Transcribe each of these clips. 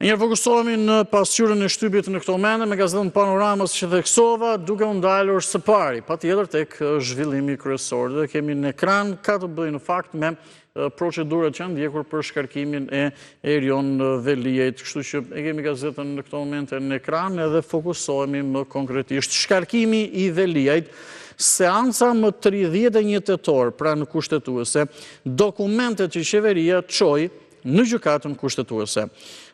Njërë fokusohemi në pasqyrën e shtypit në këto mende me gazetën Panoramës që theksova duke u ndalur së pari. Patjetër tek zhvillimi kryesor dhe kemi në ekran ka të bëjë në fakt me procedurat që janë ndjekur për shkarkimin e Erion Veliajt. Kështu që e kemi gazetën në këto momente në ekran edhe fokusohemi më konkretisht. Shkarkimi i Veliajt, seanca më 31 tetor pra në kushtetuese, dokumentet që qeveria çoi në gjykatën kushtetuese.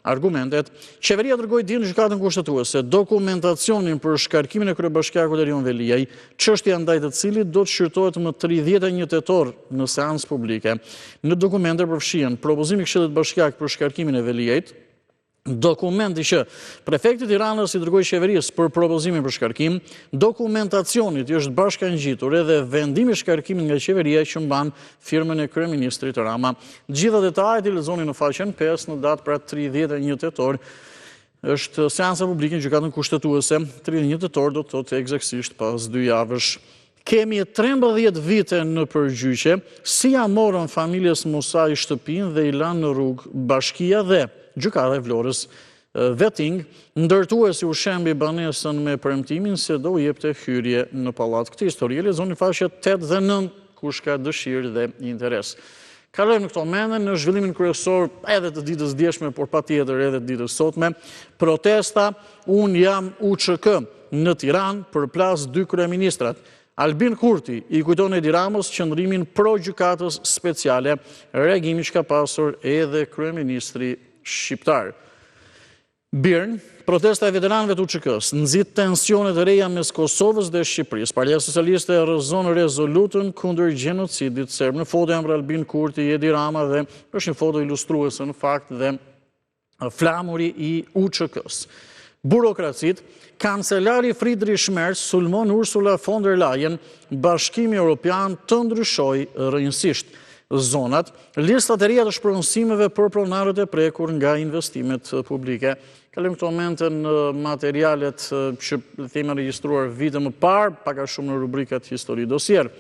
Argumentet, qeveria dërgoi dje në gjykatën kushtetuese dokumentacionin për shkarkimin e kryebashkiakut Erion Veliaj, çështja ndaj të cilit do të shqyrtohet më 31 tetor në seancë publike. Në dokumente përfshihen propozimi i Këshillit Bashkiak për shkarkimin e Veliajt, dokumenti që prefekti i Tiranës i dërgoi qeverisë për propozimin për shkarkim, dokumentacioni që është bashkangjitur edhe vendimi i shkarkimit nga qeveria që mban firmën e kryeministrit Rama. Gjitha detajet i lexoni në faqen 5 në datë pra 31 tetor. Është seanca publike në gjykatën kushtetuese, 31 tetor do të thotë eksaktësisht pas 2 javësh. Kemi 13 vite në përgjyqje, si ja morën familjes Musaj shtëpinë dhe i lanë në rrugë Bashkia dhe gjykata e Vlorës Veting, ndërtuesi u shembi banesën me premtimin se do u jepte hyrje në pallat. Këtë histori e lexoni faqet 8 dhe 9 kush ka dëshirë dhe interes. Kalojmë në këto mende në zhvillimin kryesor edhe të ditës djeshme, por patjetër edhe të ditës sotme. Protesta, unë jam UÇK në Tiranë përplas 2 kryeministrat. Albin Kurti i kujton Edi Ramës qëndrimin pro gjykatës speciale, reagimi që ka pasur edhe kryeministri shqiptar. Birn, protesta e veteranëve të UÇK-s nxit tensionet e reja mes Kosovës dhe Shqipërisë. Partia Socialiste rrëzon rezolutën kundër gjenocidit serb. Në foto janë Albin Kurti, Edi Rama dhe është një foto ilustruese në fakt dhe flamuri i UÇK-s. Burokracit, kancelari Friedrich Merz sulmon Ursula von der Leyen, Bashkimi Evropian të ndryshoj rrënjësisht zonat, listat e reja të shpronësimeve për pronarët e prekur nga investimet publike. Kalojmë këto momente në materialet që themi regjistruar vite më parë, pak a shumë në rubrikat histori dosier.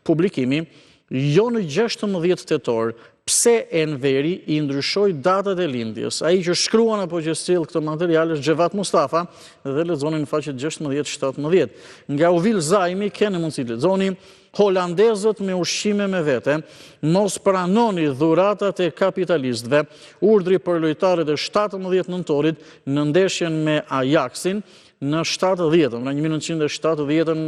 Publikimi, jo në 16 tetor, pse Enveri i ndryshoi datat e lindjes. Ai që shkruan apo që sjell këtë material është Xhevat Mustafa dhe lexoni në faqet 16-17. Nga Uvil Zajmi keni mundësi të lexoni holandezët me ushqime me vete, mos pranoni dhuratat e kapitalistëve, urdhri për lojtarët e 17 nëntorit në ndeshjen me Ajaxin në 70-ën, në 1970-ën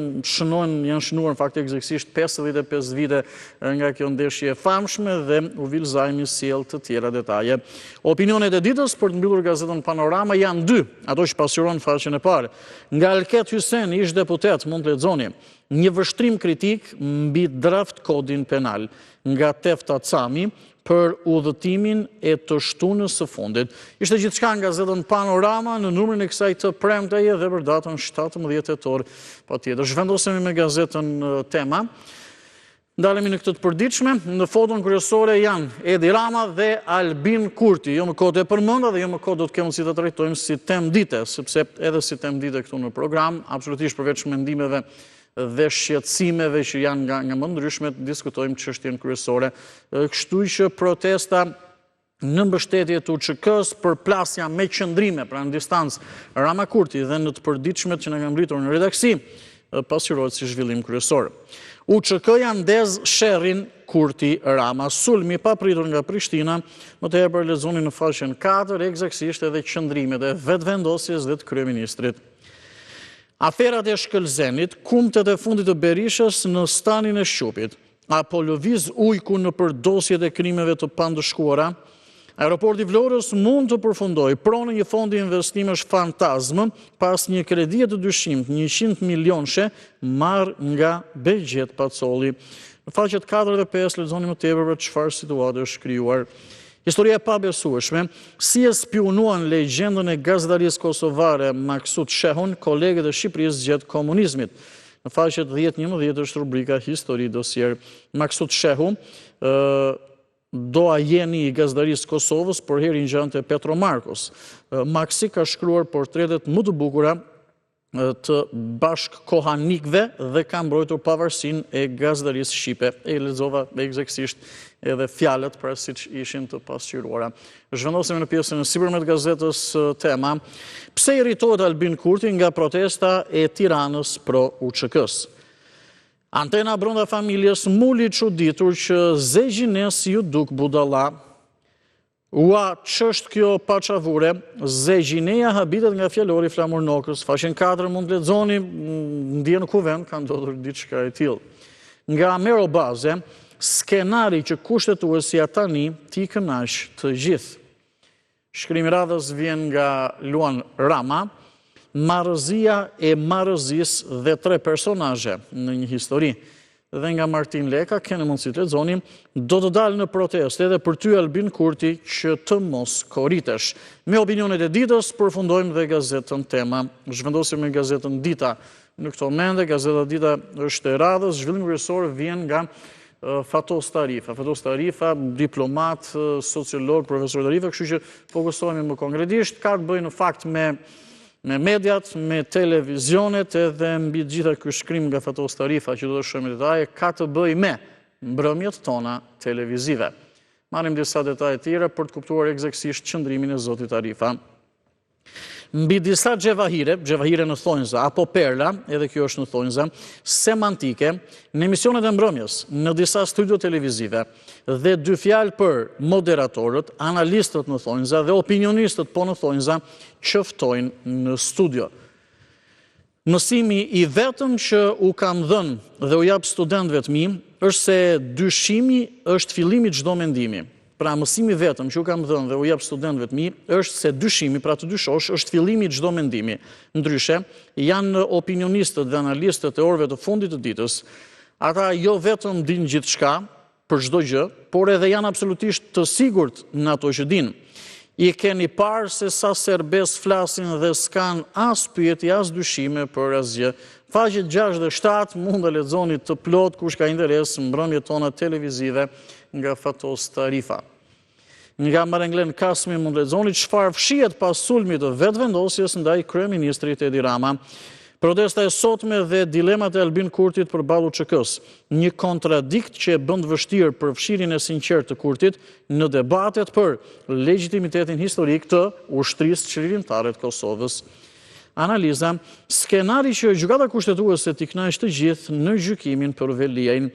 janë shënuar në fakt eksaktësisht 55 vite nga kjo ndeshje e famshme dhe Uvil Zajmi sjell të tjera detaje. Opinionet e ditës për të mbyllur gazetën Panorama janë 2, ato që pasqyron faqen e parë. Nga Alket Hysen, ish deputet, mund të lexoni një vështrim kritik mbi draft kodin penal nga Tefta Cami për udhëtimin e të shtunës së fundit. Ishte gjithçka nga gazetën Panorama në numrin e kësaj të premteje dhe për datën 17 tetor patjetër. Zhvendosemi me gazetën Tema. Ndalemi në këtë të përditshme. Në foton kryesore janë Edi Rama dhe Albin Kurti. Jo më kohë të përmenda dhe jo më kohë do të kemi si të trajtojmë si temë dite, sepse edhe si temë dite këtu në program, absolutisht përveç mendimeve dhe shqetësimeve që janë nga më ndryshme, diskutojmë çështjen kryesore. Kështu që protesta në mbështetje të UÇK-s, përplasja me qëndrime, pra në distancë Rama Kurti dhe në të përditshmet që na kanë mbritur në redaksi, pasqyrohet si zhvillim kryesor. UÇK-ja ndez sherrin Kurti Rama, sulmi papritur nga Prishtina, më tepër lexoni në faqen 4 eksaktësisht edhe qëndrimet e vetvendosjes dhe të kryeministrit. Aferat e Shkëlzenit, kumtet e fundit të Berishës në stanin e Shqupit, apo lëviz ujku në përdosjet e krimeve të pandëshkuara, Aeroporti Vlorës mund të përfundoj pronë një fondi investimesh fantazmë pas një kredie të dyshimt 100 milionëshe marrë nga Begjet Pacolli. Në faqet 4 dhe 5 lexoni më tepër për çfarë situate është krijuar. Historia e pabesueshme, si e spionuan legjendën e gazetarisë kosovare Maksut Shehun, kolegët e Shqipërisë gjatë komunizmit. Në faqet 10-11 është rubrika Histori dosier. Maksut Shehu, doajeni i gazetarisë Kosovës, por herë ngjante Petro Markos. Maksi ka shkruar portretet më të bukura të bashkëkohanikëve dhe ka mbrojtur pavarësinë e gazetarisë shqipe. E lexova eksaktësisht edhe fjalët pra siç ishin të pasqyruara. Zhvendosemi në pjesën e sipërme të gazetës tema: pse irritohet Albin Kurti nga protesta e Tiranës pro UÇK-s. Antena brenda familjes muli çuditur që Zegjines ju duk budalla. Ua, ç'është kjo paçavure? Zegjineja habitet nga fjalori Flamur Nokës. Faqen 4 mund të lexoni, ndjen në kuvent ka ndodhur diçka e tillë. Nga Mero Baze, skenari që kushtetuesia tani t'i kënaq të gjithë. Shkrimi radhës vjen nga Luan Rama, marrëzia e marrëzisë dhe 3 personazhe në një histori. Dhe nga Martin Leka, kene mundësi të lexoni, do të dalë në protestë edhe për ty Albin Kurti që të mos korritesh. Me opinionet e ditës, përfundojmë dhe gazetën tema. Zhvendosim me gazetën Dita. Në këto momente, gazeta Dita është e radhës, zhvillim kryesor vjen nga Fatos Tarifa. Fatos Tarifa, diplomat, sociolog, profesor Tarifa, kështu që fokusohemi më konkretisht, ka të bëjë në fakt me mediat, me televizionet edhe mbi gjitha ky shkrim nga Fatos Tarifa që do të shohim detaje, ka të bëjë me mbrëmjet tona televizive. Marrim disa detaje tjera për të kuptuar eksaktësisht qëndrimin e zotit Tarifa. Mbi disa xhevahire në thonjza, apo perla, edhe kjo është në thonjza, semantike, në emisionet e mbrëmjes, në disa studio televizive, dhe 2 fjalë për moderatorët, analistët në thonjza dhe opinionistët po në thonjza, qëftojnë në studio. Mësimi i vetëm që u kam dhënë dhe u jap studentëve të mi, është se dyshimi është fillimi çdo mendimi. Pra mësimi vetëm që u kam dhënë dhe u jap studentëve të mi, është se dyshimi, pra të dyshosh, është fillimi i çdo mendimi. Ndryshe, janë opinionistët dhe analistët e orëve të fundit të ditës. Ata jo vetëm dinë gjithçka për çdo gjë, por edhe janë absolutisht të sigurt në ato që dinë. I keni parë se sa serbes flasin dhe s'kan as pyetje as dyshime për asgjë. Faqet 6 dhe 7 mund të lexoni të plot kush ka interes në mbrëmjet tona televizive nga Fatos Tarifa. Nga Marenglen Kasmi mund të lexoni çfarë fshihet pas sulmit të vetëvendosjes ndaj kryeministrit Edi Rama. Protesta e sotme dhe dilemat e Albin Kurtit përballë UÇK-s, një kontradikt që e bën vështirë përfshirjen e sinqertë të Kurtit në debatet për legjitimitetin historik të ushtrisë qëllimtare të Kosovës. Analiza: skenari që gjykata kushtetuese t'i kënaqë të gjithë në gjykimin për Veliajin.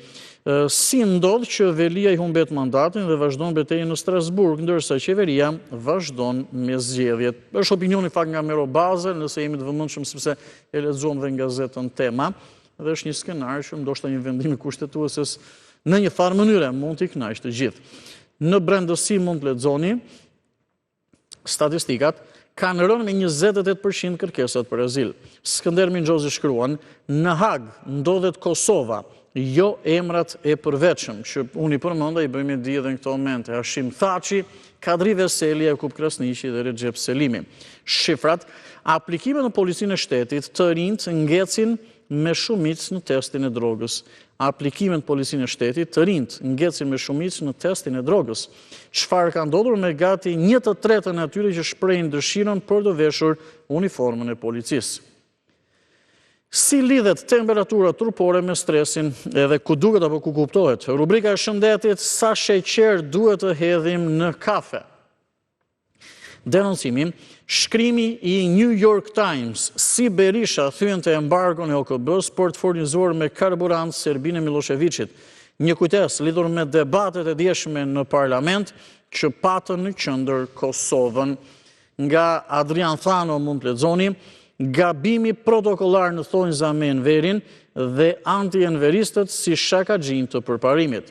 Si ndodh që Velia i humbet mandatin dhe vazhdon betejën në Strasburg, ndërsa qeveria vazhdon me zgjedhjet. Është opinioni fakt nga Mero Baze, nëse jemi të vëmendshëm sepse e lexuam dhe në gazetën Tema, dhe është një skenar që ndoshta një vendim i kushtetueses në një farë mënyre mund t'i kënaqë të gjithë. Në brendësi mund të lexoni statistikat, kanë rënë me 28% kërkesat për azil. Skënder Mingjozi shkruan: në Hag ndodhet Kosova, jo emrat e përveçëm, që unë i përmenda i bëjmë di edhe në këto momente. Hashim Thaçi, Kadri Veseli, Jakub Krasniqi dhe Recep Selimi. Shifrat: aplikimet në policinë e shtetit të rinjt ngecin me shumicë në testin e drogës. Aplikimet në policinë e shtetit të rinjt ngecin me shumicë në testin e drogës. Çfarë ka ndodhur me gati 1/3 e atyre që shprehin dëshirën për të veshur uniformën e policisë? Si lidhet temperatura trupore me stresin edhe ku duket apo ku kuptohet? Rubrika e shëndetit: sa sheqer duhet të hedhim në kafe? Denoncimi: shkrimi i New York Times, si Berisha thyente embargon e OKB-s për të furnizuar me karburant Serbinë e Miloševićit. Një kujtes lidhur me debatet e djeshme në parlament që patën në qendër Kosovën. Nga Adrian Thano mund të lexoni: gabimi protokollar në thonjza me Enverin dhe anti-enveristët si shakaxhin të përparimit.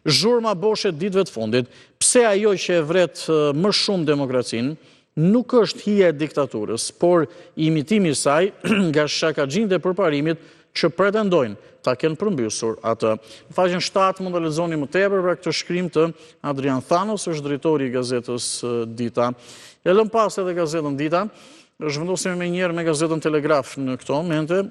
Zhurma boshe ditëve të fundit: pse ajo që e vret më shumë demokracinë nuk është hija e diktaturës, por imitimi i saj nga shakaxhin të përparimit që pretendojnë ta kenë përmbysur atë. Në faqen 7 mund të lexoni më tepër për këtë shkrim të Adrian Thanos, është drejtori i gazetës Dita. E lëm pas edhe gazetën Dita. Zhvendosemi me njerë me gazetën Telegraf në këto momente.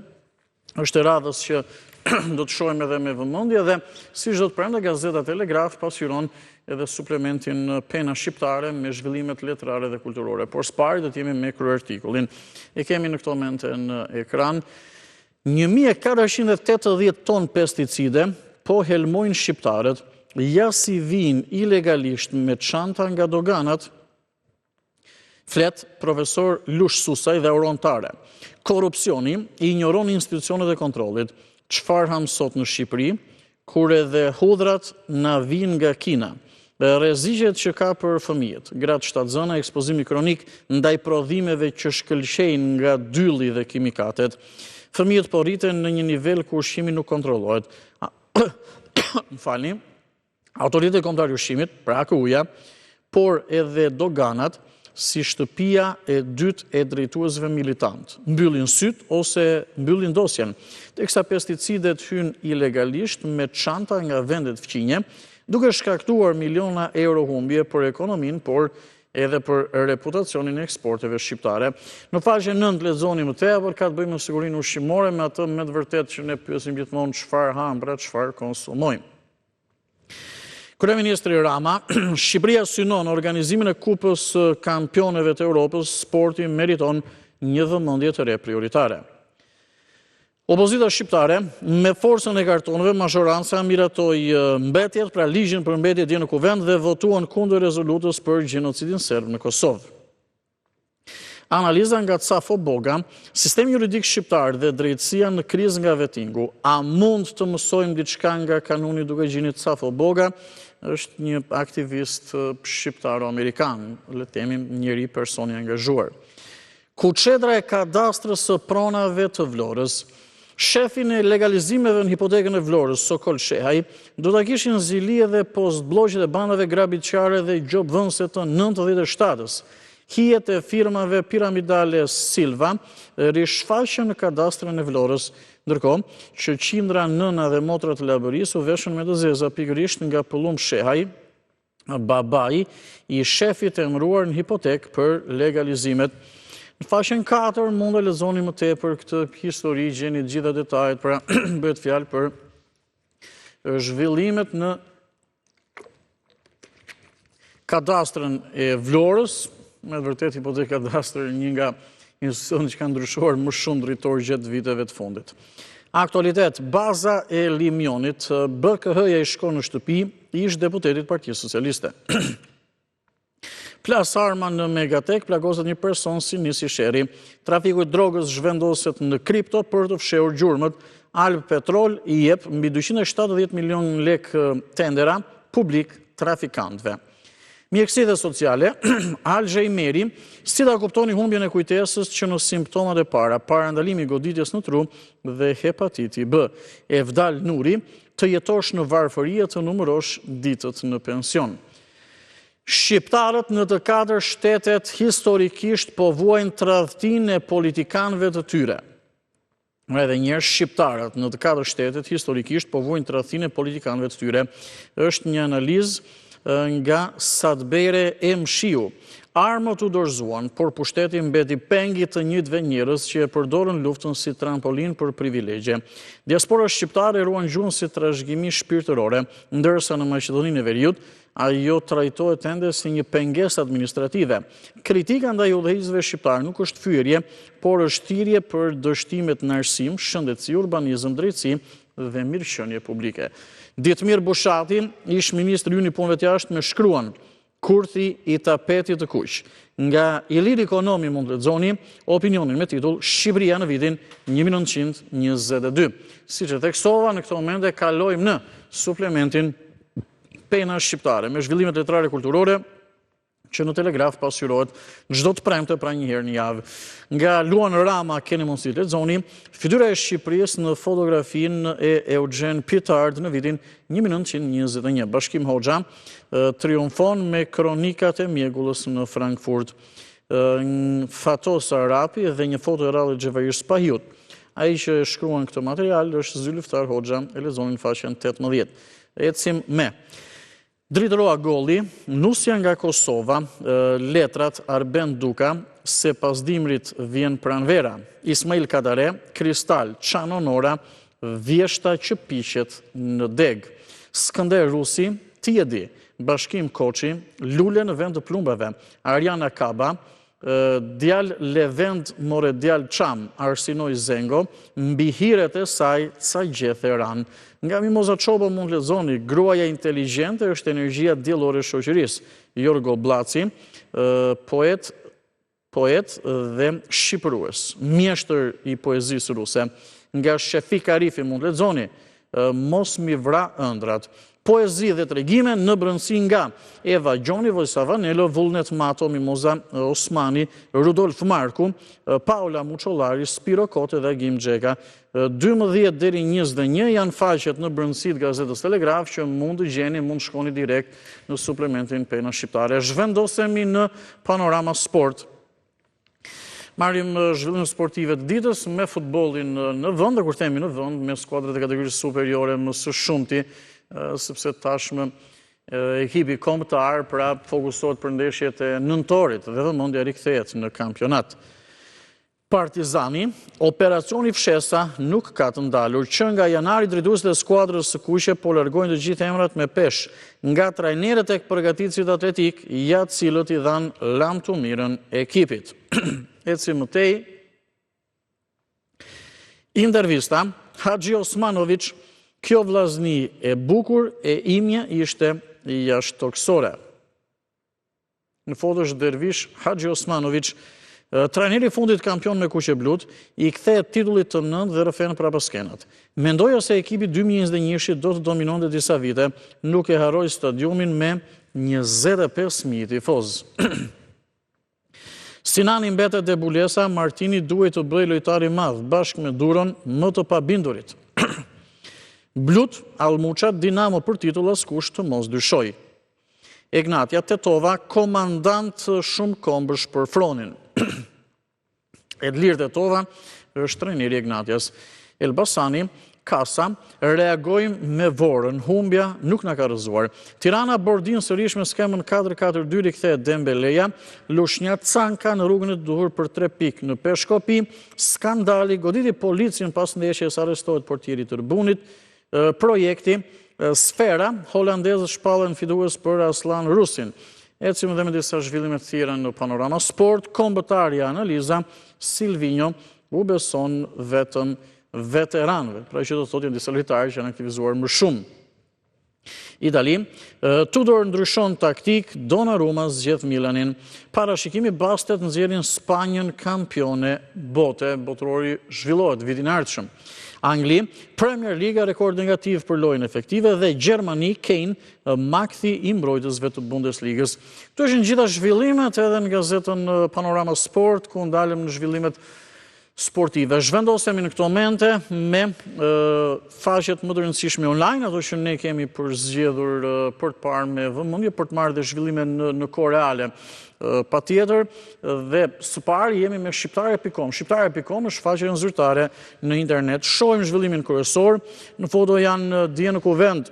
Është e radhës që do të shohim edhe me vëmendje dhe siç do të premte Gazeta Telegraf pasqyron edhe suplementin Pena shqiptare me zhvillimet letrare dhe kulturore. Por s'pari do të jemi me kryeartikullin. E kemi në këto momente në ekran. 1480 ton pesticide po helmojnë shqiptarët, ja si vinë ilegalisht me çanta nga doganat, flet profesor Lush Susaj dhe Auron Tare. Korrupsioni i ignoron institucionet e kontrollit. Çfarë ham sot në Shqipëri, kur edhe hudhrat na vinë nga Kina. Rreziqet që ka për fëmijët, gratë shtatzëna, ekspozimi kronik ndaj prodhimeve që shkëlqejnë nga dylli dhe kimikatet. Fëmijët po rriten në një nivel ku ushqimi nuk kontrollohet. Falni, autoritetet kombëtare ushqimit, pra AKU-ja, por edhe doganat, si shtëpia e dytë e drejtuesve militant. Mbyllin syt ose mbyllin dosjen. Teksa pesticidet hynë ilegalisht me çanta nga vendet fqinje, duke shkaktuar miliona euro humbje për ekonominë, por edhe për reputacionin e eksporteve shqiptare. Në faqen 9 lexoni më tepër, ka të bëjë me sigurinë ushqimore, me atë me të vërtetë që ne pyesim gjithmonë çfarë ham, pra çfarë konsumojmë. Kryeministri Rama, Shqipëria synon organizimin e Kupës Kampioneve të Europës, sporti meriton një vëmendje të re prioritare. Opozita shqiptare, me forcën e kartonëve, mazhoranca miratoi mbetjet, pra ligjin për mbetje dje në kuvend dhe votuan kundër rezolutës për gjenocidin serb në Kosovë. Analiza nga Cafo Boga, sistemi juridik shqiptar dhe drejtësia në krizë nga vettingu. A mund të mësojmë diçka nga kanuni duke gjinit Cafo Boga? Është një aktivist shqiptaro-amerikan, le të themi njëri personi angazhuar. Kuçedra e kadastrës së pronave të Vlorës. Shefin e legalizimeve në hipotekën e Vlorës, Sokol Shehaj, do ta kishin zili edhe postbllogjet e bandave grabitqare dhe gjobvënëse të 97-s. Hijet e firmave piramidale Silva rishfaqen në kadastrën e Vlorës, ndërkohë që qindra nëna dhe motra të Labërisë u veshën me të zeza pikërisht nga Pëllum Shehaj, babai i shefit e emëruar në hipotek për legalizimet. Në faqen 4 mund të lexoni më tepër këtë histori, gjeni të gjitha detajet, pra bëhet fjalë për zhvillimet në kadastrën e Vlorës. Me të vërtet hipotek kadastër një nga institucionet që kanë ndryshuar më shumë drejtor gjatë viteve të fundit. Aktualitet, baza e Limionit, BKH-ja i shkon në shtëpi, ish deputetit Partisë Socialiste. Plas arma në Megatek, plagoset një person si Nisi Sheri. Trafiku i drogës zhvendoset në kripto për të fshehur gjurmët. Alb Petrol i jep mbi 270 milion lek tendera publik trafikantëve. Mjekësitë sociale, Alxhej Meri, si ta kuptoni humbjen e kujtesës që në simptomat e para, parandalimi i goditjes në tru dhe hepatiti B. Evdal Nuri, të jetosh në varfëri të numërosh ditët në pension. Shqiptarët në të 4 shtetet historikisht po vuajnë tradhtinë e politikanëve të tyre. Edhe njerë, shqiptarët në të 4 shtetet historikisht po vuajnë tradhtinë e politikanëve të tyre. Është një analizë nga Sadbere e Mshiu. Armët u dorëzuan, por pushteti mbeti pengi të njëjtëve njerëz që e përdorën luftën si trampolin për privilegje. Diaspora shqiptare ruan gjuhën si trashëgimi shpirtërore, ndërsa në Maqedoninë e Veriut ajo trajtohet ende si një pengesë administrative. Kritika ndaj udhëheqësve shqiptar nuk është fyerje, por është thirrje për dështimet në arsim, shëndetësi, urbanizëm, drejtësi dhe mirëqenie publike. Ditmir Bushati, ish ministri ynë i punëve të jashtme, shkruan kurthi i tapetit të kuq. Nga Ilir Ekonomi mund të lexoni opinionin me titull Shqipëria në vitin 1922. Siç e theksova, në këtë moment e kalojmë në suplementin Pena shqiptare me zhvillimet letrare kulturore që në Telegraf pasqyrohet çdo të premte, pra një herë në javë. Nga Luan Rama keni mundësi të lexoni fytyra e Shqipërisë në fotografinë e Eugen Pitard në vitin 1921. Bashkim Hoxha triumfon me kronikat e mjegullës në Frankfurt. Fatos Arapi dhe një foto e rallit Xhevair Spahiut. Ai që shkruan këtë material është Zylftar Hoxha, e lexoni në faqen 18. Ecim me Dritëroa Golli, nusja nga Kosova, letrat Arben Duka, se pas dimrit vjen pranvera, Ismail Kadare, Kristal, Çanonora vjeshta që piqet në deg. Skënder Rusi, ti e di, Bashkim Koçi, lule në vend të plumbave, Ariana Kaba, djal Levend more djal Çam, Arsinoj Zengo, mbi hiret e saj ca gjethe ran. Nga Mimoza Çobo mund lexoni, gruaja inteligjente është energjia diellore e shoqërisë. Jorgo Blaci, poet dhe shqipërues, mjeshtër i poezisë ruse. Nga Shefik Arifi mund lexoni, Mos mi vra ëndrat. Poezi dhe tregime në brëndësi nga Eva Gjoni, Vojsa Vanelo, Vullnet Mato, Mimoza Osmani, Rudolf Marku, Paula Muçollari, Spiro Kote dhe Gim Xheka. 12 deri 21 janë faqet në brëndësit Gazetës Telegraf që mund të gjeni, mund shkoni direkt në suplementin Pena Shqiptare. Zhvendosemi në Panorama Sport. Marrim zhvillimet sportive të ditës me futbollin në vend, dhe kur themi në vend, me skuadrat e kategorisë superiore më së shumti, sepse tashmë ekipi kombëtar pra fokusohet për ndeshjet e nëntorit dhe vëmendja rikthehet në kampionat. Partizani, operacioni fshesa nuk ka të ndalur. Që nga janari drejtuesit e skuadrës së kuqe po largojnë të gjithë emrat me pesh nga trajnerët tek përgatitësit atletik, ja cilët i dhanë lam të mirën ekipit. Eci mëtej, intervista, Haxhi Osmanović, kjo vllazni e bukur e imja ishte jashtëtoksore. Në foto është Dervish Haxhi Osmanović, trajneri fundit kampion me kuqe blut, i kthehet titullit të 9 dhe rrëfen prapa skenat. Mendoja se ekipi 2021 do të dominonte disa vite, nuk e harroi stadiumin me 25.000 tifoz. Sinani mbetet e bulesa, Martini duhet të bëjë lojtar i madh bashkë me Duron më të pabindurit. Blut, Almuça, Dinamo për titull askush të mos dyshoj. Egnatia Tetova, komandant shumë kombësh për Fronin. Edlir Tetova është trajneri i Egnatias. Elbasani, Kasa, reagojmë me vorën, humbja nuk na ka rrëzuar. Tirana bordin sërish me skemën 4-4-2 rikthehet Dembeleja, Lushnja Canka në rrugën e duhur për 3 pikë në Peshkopi, skandali goditi policin pas ndeshjes arrestohet portieri Tërbunit, projekti Sfera, holandezët shpallën fidues për Aslan Rusin. Ecim edhe me disa zhvillime të tjera në Panorama Sport, kombëtarja analiza Silvinho u beson vetëm veteranëve, pra që do të thotë janë disa lojtarë që janë aktivizuar më shumë. Itali, Tudor ndryshon taktik, Donnarumma zgjedh Milanin. Parashikimi Bastet nxjerrin Spanjën kampione bote, botërori zhvillohet vitin e ardhshëm. Angli, Premier Liga rekord negativ për lojën efektive dhe Gjermani, Kane, makthi i mbrojtësve të Bundesligës. Këto ishin gjitha zhvillimet edhe në gazetën Panorama Sport, ku ndalëm në zhvillimet sportive. Zhvendosemi në këto momente me faqet më të rëndësishme online, ato që ne kemi përzgjedhur për të parë me vëmendje, për të marrë dhe zhvillime në kohë reale. Patjetër, dhe së pari jemi me Shqiptare.com. Shqiptare.com është faqe zyrtare në internet. Shohim zhvillimin kryesor. Në foto janë Dje në Kuvend,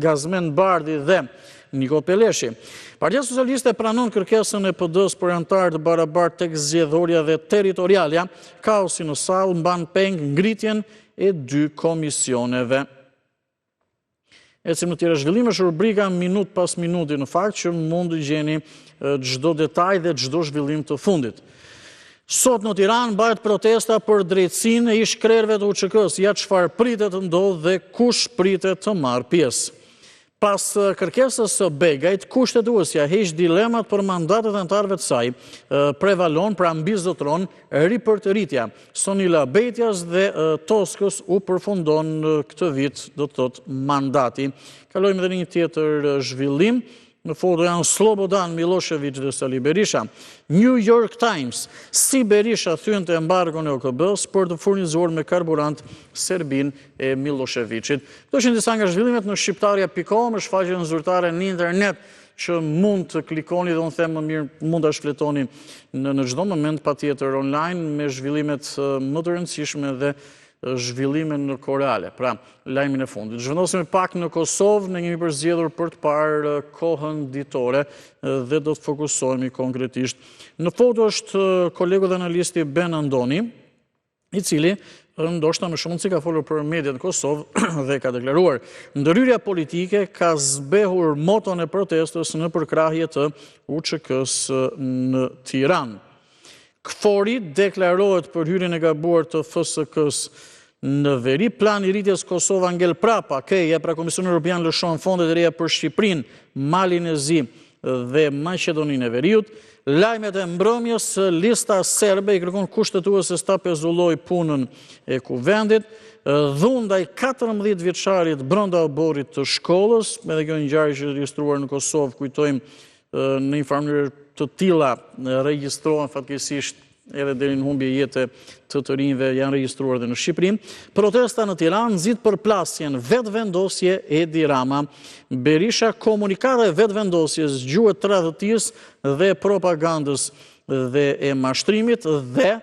Gazmen Bardhi dhe Niko Peleshi. Partia Socialiste pranon kërkesën e PD-s për anëtarë të barabartë tek zgjedhorja dhe territorialja. Kaosi në sallë mban peng ngritjen e 2 komisioneve. Ecim në tjera zhvillime, është rubrika minut pas minuti në fakt që mund të gjeni çdo detaj dhe çdo zhvillim të fundit. Sot në Tiranë bëhet protesta për drejtësinë e ish-krerëve të UÇK-s, ja çfarë pritet të ndodhë dhe kush pritet të marrë pjesë. Pas kërkesës së Begajt, kushtetuesja heq dilemat për mandatet e anëtarëve të saj, prevalon pra mbizotron ripërtëritja. Sonila Bejtjas dhe Toskës u përfundon këtë vit, do të thotë, mandati. Kalojmë edhe një tjetër zhvillim. Në foto janë Slobodan Milošević dhe Sali Berisha. New York Times, si Berisha thynte embargon e OKB-s për të furnizuar me karburant Serbin e Miloševićit. Këto ishin disa nga zhvillimet në Shqiptarja.com, është faqe zyrtare në internet që mund të klikoni dhe unë them më mirë mund të shfletoni në çdo moment patjetër online me zhvillimet më të rëndësishme dhe zhvillime në kohë reale, pra lajmin e fundit. Zhvendosemi pak në Kosovë, ne kemi përzgjedhur për të parë kohën ditore dhe do të fokusohemi konkretisht. Në foto është kolegu dhe analisti Ben Andoni, i cili ndoshta më shumë si ka folur për mediat në Kosovë dhe ka deklaruar: ndërhyrja politike ka zbehur moton e protestës në përkrahje të UÇK-s në Tiranë. KFOR-i deklarohet për hyrjen e gabuar të FSK-s në veri. Plani i rritjes Kosova ngel prapa. KEJ, pra Komisioni Evropian, lëshon fondet e reja për Shqipërinë, Malin e Zi dhe Maqedoninë e Veriut. Lajmet e mbrëmjes, lista serbe i kërkon kushtetueses ta pezulloj punën e kuvendit. Dhunë ndaj 14 vjeçarit brenda oborrit të shkollës, edhe kjo ngjarje që është regjistruar në Kosovë, kujtojmë në një mënyrë të tilla regjistrohen fatkeqësisht edhe deri në humbje jete të rinjve janë regjistruar edhe në Shqipëri. Protesta në Tiranë nxit përplasjen vetvendosje Edi Rama. Berisha komunikata e vetvendosjes gjuhet tradhëtisë dhe propagandës dhe e mashtrimit dhe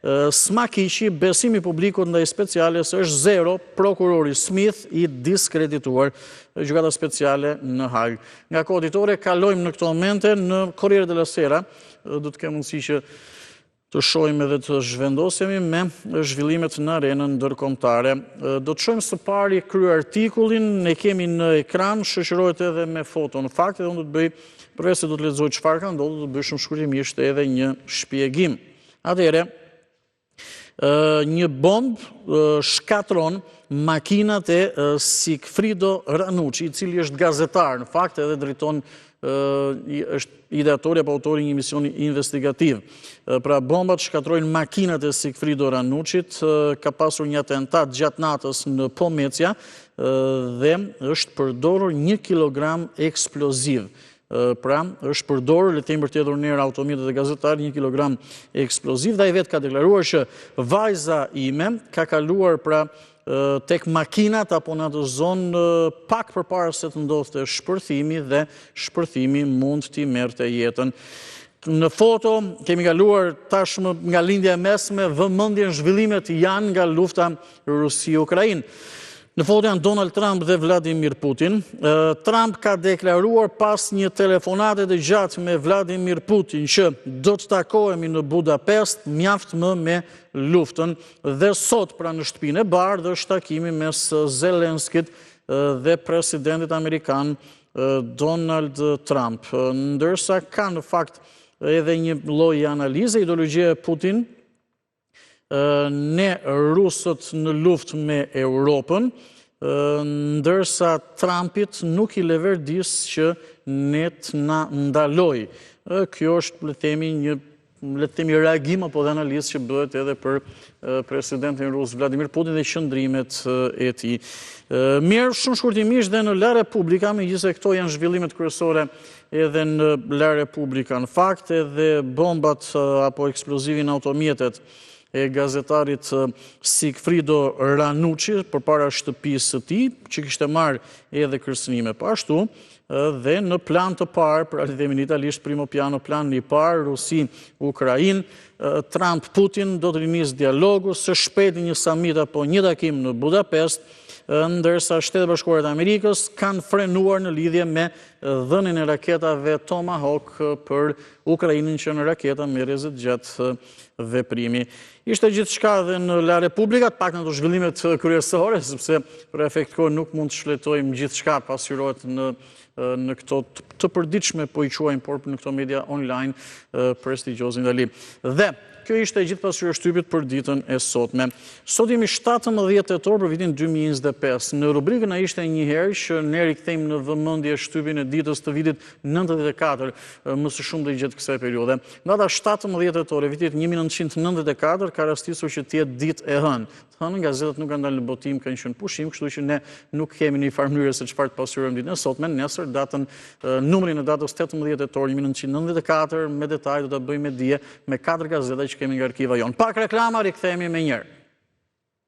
Smakiqi, besimi publikut ndaj speciales është zero, prokurori Smith i diskredituar, gjykata speciale në Hag. Nga kohë ditore kalojmë në këto momente në Corriere della Sera, do të kemë mundësi që të shohim edhe të zhvendosemi me zhvillimet në arenën ndërkombëtare. Do të shohim së pari kryartikullin, ne kemi në ekran, shoqërohet edhe me foto. Në fakt, edhe unë do të bëj, përveç se do të lexoj çfarë ka ndodhur, do të bëj shumë shkurtimisht edhe një shpjegim. Atëherë, një bombë shkatron makinat e Sigfrido Ranucci, i cili është gazetar, në fakt edhe drejton është ideatori apo autori një misioni investigativ. Pra bombat shkatrojnë makinat e Sigfrido Ranucit, ka pasur një atentat gjatë natës në Pomecia dhe është përdorur 1 kilogram eksploziv. Pra, është përdorur, le të themi për të hedhur në erë automjetet e gazetar, 1 kilogram eksploziv, dhe ai vetë ka deklaruar që vajza ime ka kaluar pra tek makinat apo në atë zonë pak përpara se të ndodhte shpërthimi dhe shpërthimi mund t'i merrte jetën. Në foto kemi kaluar tashmë nga lindja e mesme, vëmendjen zhvillimet janë nga lufta Rusi-Ukrainë. Në foto janë Donald Trump dhe Vladimir Putin. Trump ka deklaruar pas një telefonate të gjatë me Vladimir Putin që do të takohemi në Budapest, mjaft më me luftën, dhe sot pra në Shtëpinë e Bardhë është takimi mes Zelenskit dhe presidentit amerikan Donald Trump. Ndërsa ka në fakt edhe një lloj analize, ideologjia e Putin, ne rusët në luftë me Europën, ndërsa Trumpit nuk i le verdis që ne të na ndaloj. Kjo është, le të themi, reagim apo dhe analizë që bëhet edhe për presidentin rus Vladimir Putin dhe qëndrimet e tij. Mirë, shumë shkurtimisht dhe në La Repubblika, megjithëse këto janë zhvillimet kryesore edhe në La Repubblika. Në fakt, edhe bombat apo eksplozivin automjetet e gazetarit Sigfrido Ranucci përpara shtëpisë së tij, që kishte marrë edhe kërcënime. Ashtu dhe në plan të parë, pra le të themi në italisht primo piano, plan i parë, Rusi-Ukrainë, Trump-Putin do të rinisë dialogu, së shpejti një summit apo një takim në Budapest, ndërsa Shtetet Bashkuara të Amerikës kanë frenuar në lidhje me dhënien e raketave Tomahawk për Ukrainën, që në raketa merret gjatë veprimi. Ishte gjithçka dhe në La Repubblika, pak në të zhvillimet kryesore, sepse për efekt kohë nuk mund të shfletojmë gjithçka, pasqyrohet në këto të përditshme, po i quajmë, por në këto media online prestigjioze ndali. Dhe kjo ishte gjithë pasqyrështypit për ditën e sotme. Sot jemi 17 tetor për vitin 2025. Në rubrikën a ishte një herë që ne rikthejmë në vëmendje shtypin e ditës të vitit 94, më së shumti gjatë kësaj periudhe. Data 17 tetor e vitit 1994 ka rastisur që të jetë ditë e hënë. Hënë gazetat nuk kanë dalë në botim, kanë qenë pushim, kështu që ne nuk kemi një farë mënyrë se çfarë të pasqyrojmë ditën e sotme. Nesër numrin e datës 18 tetor 1994 me detaj do ta bëjmë me dije me 4 gazeta që kemi nga arkiva jonë. Pak reklama, rikthehemi me njëherë.